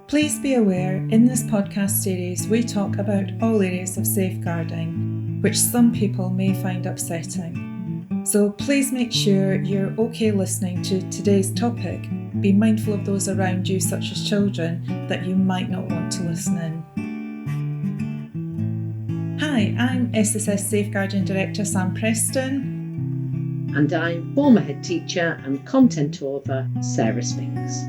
Please be aware, in this podcast series we talk about all areas of safeguarding, which some people may find upsetting. So please make sure you're okay listening to today's topic. Be mindful of those around you, such as children, that you might not want to listen in. Hi, I'm SSS Safeguarding Director Sam Preston. And I'm former head teacher and content author Sara Spinks.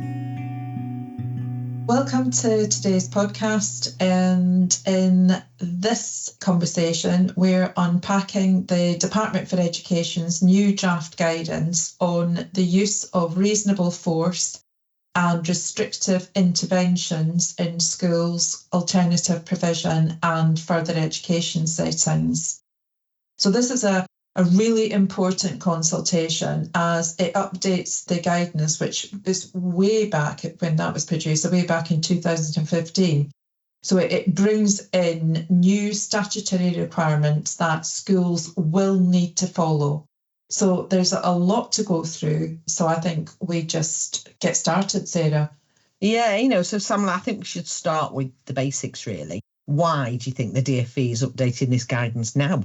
Welcome to today's podcast, and in this conversation we're unpacking the Department for Education's new draft guidance on the use of reasonable force and restrictive interventions in schools, alternative provision and further education settings. So this is a really important consultation as it updates the guidance, which is way back when that was produced, way back in 2015. So it brings in new statutory requirements that schools will need to follow. So there's a lot to go through. So I think we just get started, Sarah. Yeah, so Sam, I think we should start with the basics, really. Why do you think the DfE is updating this guidance now?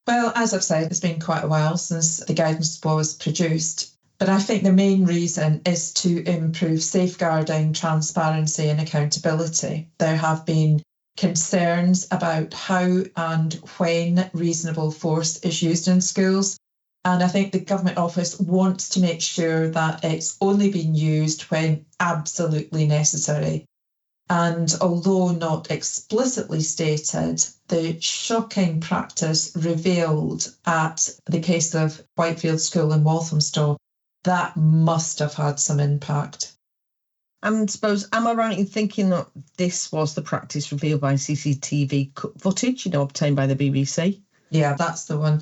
Well, as I've said, it's been quite a while since the guidance was produced, but I think the main reason is to improve safeguarding, transparency and accountability. There have been concerns about how and when reasonable force is used in schools, and I think the Government Office wants to make sure that it's only being used when absolutely necessary. And although not explicitly stated, the shocking practice revealed at the case of Whitefield School in Walthamstow, that must have had some impact. And suppose, am I right in thinking that this was the practice revealed by CCTV footage, obtained by the BBC? Yeah, that's the one.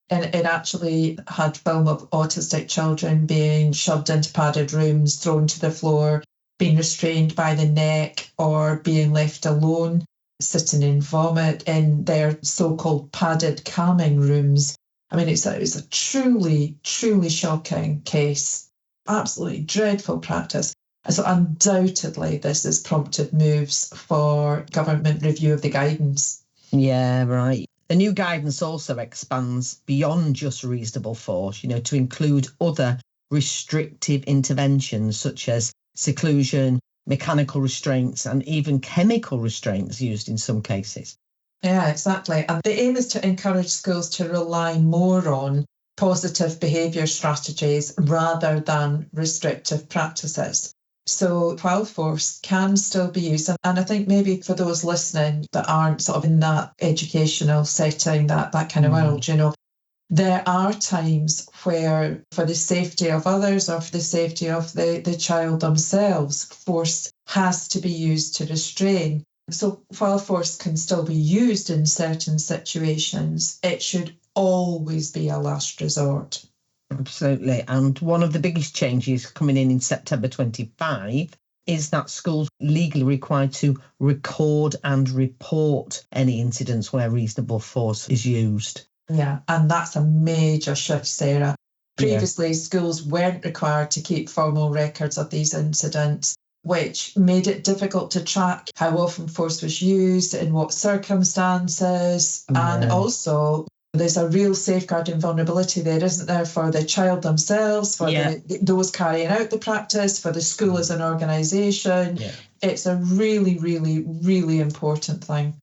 And it actually had film of autistic children being shoved into padded rooms, thrown to the floor, being restrained by the neck or being left alone, sitting in vomit in their so-called padded calming rooms. I mean, it's a truly, truly shocking case. Absolutely dreadful practice. So undoubtedly this has prompted moves for government review of the guidance. Yeah, right. The new guidance also expands beyond just reasonable force, to include other restrictive interventions such as seclusion, mechanical restraints and even chemical restraints used in some cases. Yeah, exactly. And the aim is to encourage schools to rely more on positive behaviour strategies rather than restrictive practices. So while force can still be used, and I think maybe for those listening that aren't sort of in that educational setting, that kind of world, there are times where, for the safety of others or for the safety of the child themselves, force has to be used to restrain. So while force can still be used in certain situations, it should always be a last resort. Absolutely. And one of the biggest changes coming in September 25 is that schools are legally required to record and report any incidents where reasonable force is used. Yeah, and that's a major shift, Sarah. Previously, schools weren't required to keep formal records of these incidents, which made it difficult to track how often force was used, in what circumstances, and also there's a real safeguarding vulnerability there, isn't there, for the child themselves, for those carrying out the practice, for the school as an organisation. Yeah. It's a really, really, really important thing.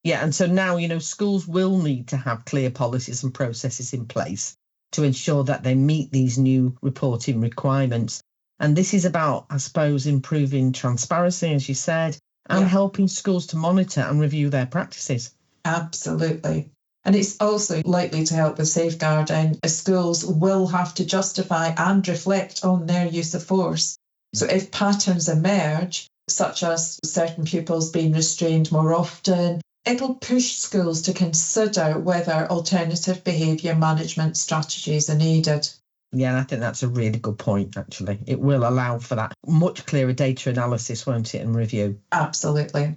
Yeah, and so now, schools will need to have clear policies and processes in place to ensure that they meet these new reporting requirements. And this is about, I suppose, improving transparency, as you said, and helping schools to monitor and review their practices. Absolutely. And it's also likely to help with safeguarding, as schools will have to justify and reflect on their use of force. So if patterns emerge, such as certain pupils being restrained more often, it'll push schools to consider whether alternative behaviour management strategies are needed. Yeah, I think that's a really good point, actually. It will allow for that much clearer data analysis, won't it, and review? Absolutely.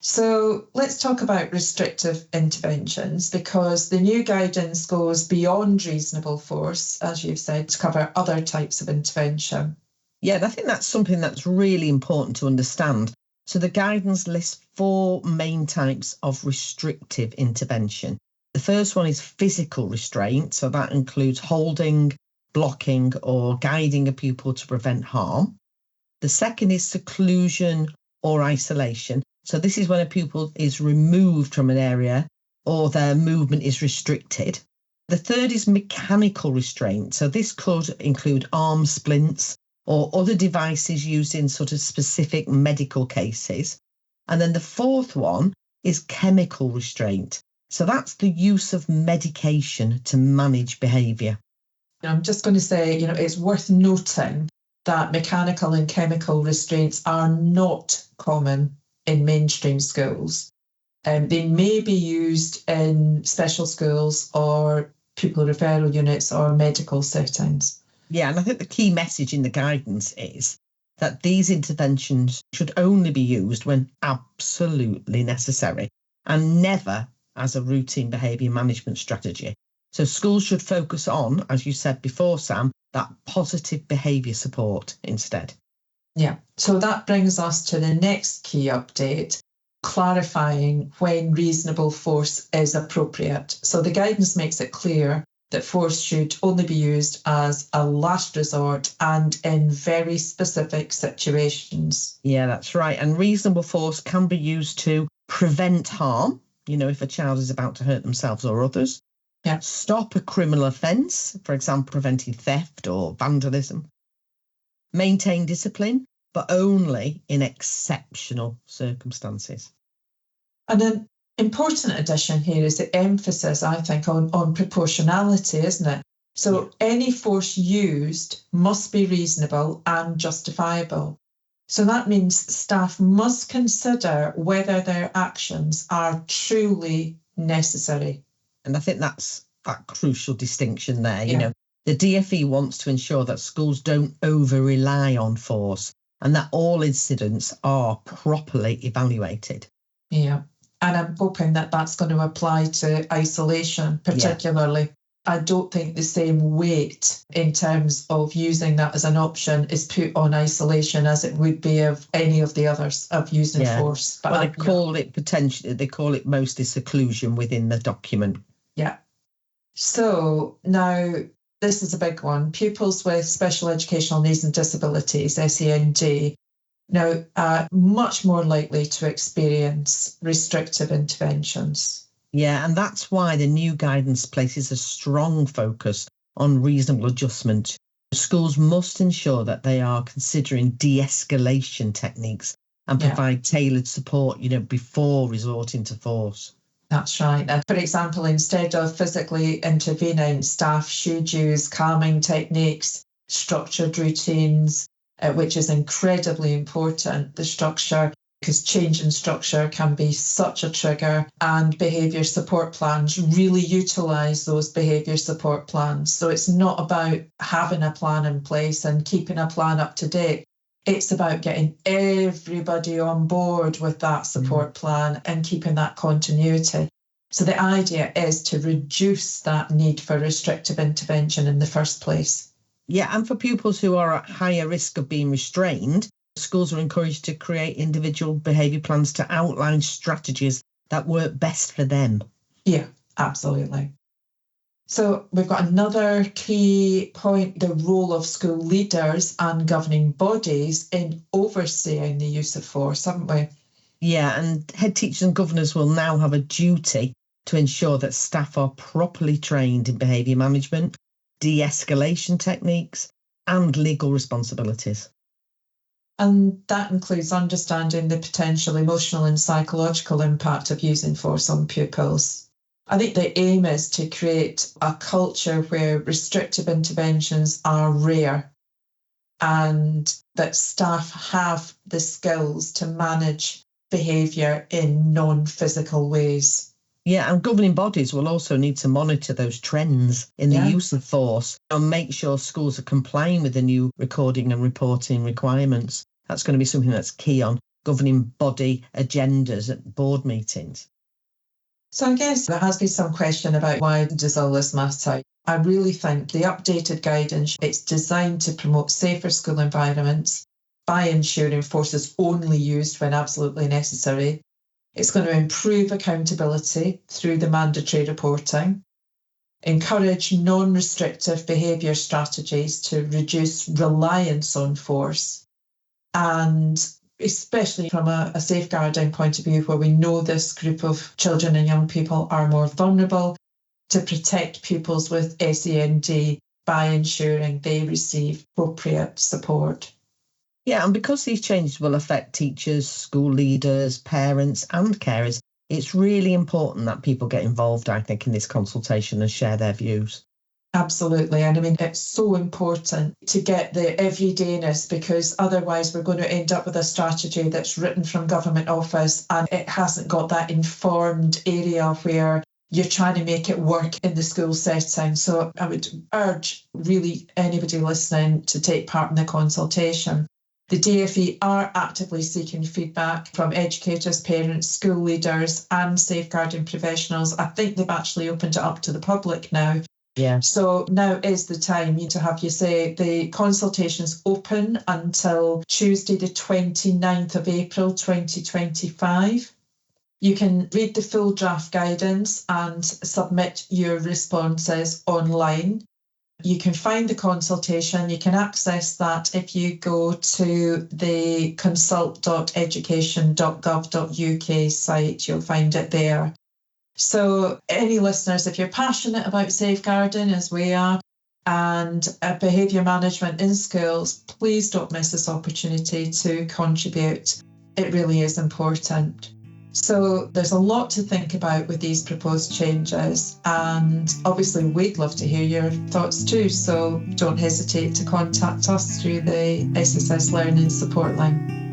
So let's talk about restrictive interventions, because the new guidance goes beyond reasonable force, as you've said, to cover other types of intervention. Yeah, and I think that's something that's really important to understand. So the guidance lists 4 main types of restrictive intervention. The first one is physical restraint. So that includes holding, blocking, or guiding a pupil to prevent harm. The second is seclusion or isolation. So this is when a pupil is removed from an area or their movement is restricted. The third is mechanical restraint. So this could include arm splints or other devices used in sort of specific medical cases. And then the fourth one is chemical restraint. So that's the use of medication to manage behaviour. I'm just going to say, it's worth noting that mechanical and chemical restraints are not common in mainstream schools. They may be used in special schools or pupil referral units or medical settings. Yeah, and I think the key message in the guidance is that these interventions should only be used when absolutely necessary and never as a routine behaviour management strategy. So schools should focus on, as you said before, Sam, that positive behaviour support instead. Yeah, so that brings us to the next key update, clarifying when reasonable force is appropriate. So the guidance makes it clear that force should only be used as a last resort and in very specific situations. Yeah, that's right. And reasonable force can be used to prevent harm, if a child is about to hurt themselves or others. Yeah. Stop a criminal offence, for example, preventing theft or vandalism. Maintain discipline, but only in exceptional circumstances. And an important addition here is the emphasis, I think, on proportionality, isn't it? So any force used must be reasonable and justifiable. So that means staff must consider whether their actions are truly necessary. And I think that's that crucial distinction there. The DfE wants to ensure that schools don't over-rely on force and that all incidents are properly evaluated. Yeah, and I'm hoping that that's going to apply to isolation particularly. Yeah. I don't think the same weight in terms of using that as an option is put on isolation as it would be of any of the others of using force. But they call it mostly seclusion within the document. Yeah. So now this is a big one. Pupils with special educational needs and disabilities, SEND, now are much more likely to experience restrictive interventions. Yeah, and that's why the new guidance places a strong focus on reasonable adjustment. Schools must ensure that they are considering de-escalation techniques and provide tailored support, before resorting to force. That's right. And for example, instead of physically intervening, staff should use calming techniques, structured routines, which is incredibly important, the structure, because change in structure can be such a trigger, and behaviour support plans really utilise those behaviour support plans. So it's not about having a plan in place and keeping a plan up to date. It's about getting everybody on board with that support plan and keeping that continuity. So the idea is to reduce that need for restrictive intervention in the first place. Yeah, and for pupils who are at higher risk of being restrained, schools are encouraged to create individual behaviour plans to outline strategies that work best for them. Yeah, absolutely. So we've got another key point, the role of school leaders and governing bodies in overseeing the use of force, haven't we? Yeah, and head teachers and governors will now have a duty to ensure that staff are properly trained in behaviour management, de-escalation techniques, and legal responsibilities. And that includes understanding the potential emotional and psychological impact of using force on pupils. I think the aim is to create a culture where restrictive interventions are rare and that staff have the skills to manage behaviour in non-physical ways. Yeah, and governing bodies will also need to monitor those trends in the use of force and make sure schools are complying with the new recording and reporting requirements. That's going to be something that's key on governing body agendas at board meetings. So I guess there has been some question about why does all this matter? I really think the updated guidance, it's designed to promote safer school environments by ensuring force is only used when absolutely necessary. It's going to improve accountability through the mandatory reporting, encourage non-restrictive behaviour strategies to reduce reliance on force, and especially from a safeguarding point of view, where we know this group of children and young people are more vulnerable, to protect pupils with SEND by ensuring they receive appropriate support. Yeah, and because these changes will affect teachers, school leaders, parents and carers, it's really important that people get involved, I think, in this consultation and share their views. Absolutely. And I mean, it's so important to get the everydayness, because otherwise we're going to end up with a strategy that's written from government office and it hasn't got that informed area where you're trying to make it work in the school setting. So I would urge really anybody listening to take part in the consultation. The DfE are actively seeking feedback from educators, parents, school leaders and safeguarding professionals. I think they've actually opened it up to the public now. Yeah. So now is the time to have you say the consultation's open until Tuesday, the 29th of April, 2025. You can read the full draft guidance and submit your responses online. You can find the consultation. You can access that if you go to the consult.education.gov.uk site. You'll find it there. So any listeners, if you're passionate about safeguarding as we are and behaviour management in schools, please don't miss this opportunity to contribute. It really is important. So there's a lot to think about with these proposed changes, and obviously we'd love to hear your thoughts too, so don't hesitate to contact us through the SSS Learning Support line.